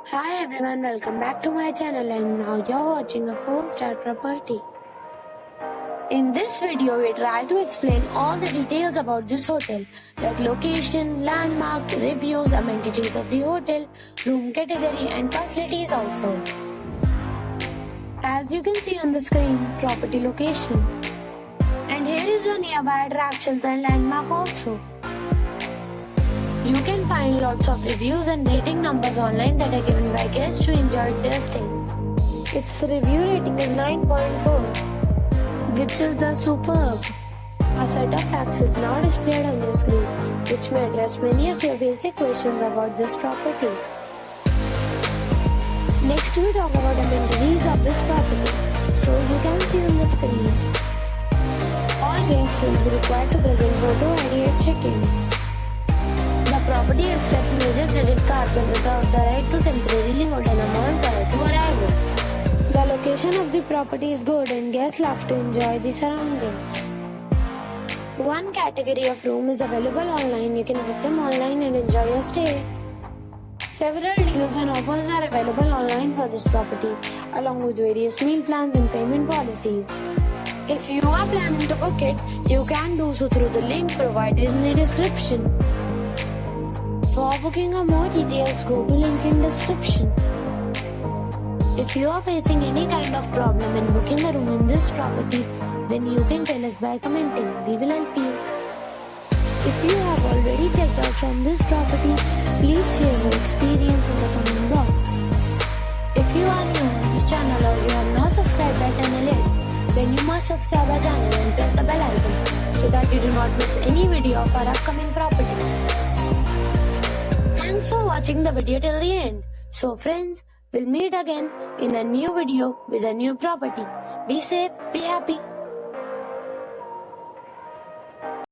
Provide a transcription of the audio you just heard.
Hi everyone, welcome back to my channel and now you're watching a 4-star property. In this video, we try to explain all the details about this hotel, like location, landmark, reviews, amenities of the hotel, room category and facilities also. As you can see on the screen, property location. And here is the nearby attractions and landmark also. You can find lots of reviews and rating numbers online that are given by guests who enjoyed their stay. Its review rating is 9.4, which is the superb. A set of facts is now displayed on your screen, which may address many of your basic questions about this property. Next, we talk about amenities of this property. So you can see on the screen. All guests will be required to present photo ID at check-in. The property accepts major credit cards and reserves the right to temporarily hold an amount prior to arrival. The location of the property is good and guests love to enjoy the surroundings. One category of room is available online. You can book them online and enjoy your stay. Several deals and offers are available online for this property, along with various meal plans and payment policies. If you are planning to book it, you can do so through the link provided in the description. For booking or more details, go to link in description. If you are facing any kind of problem in booking a room in this property, then you can tell us by commenting. We will help you. If you have already checked out from this property, please share your experience in the comment box. If you are new on this channel or you have not subscribed our channel yet, then you must subscribe our channel and press the bell icon so that you do not miss any video of our upcoming property. Thanks for watching the video till the end. So friends, we'll meet again in a new video with a new property. Be safe, be happy.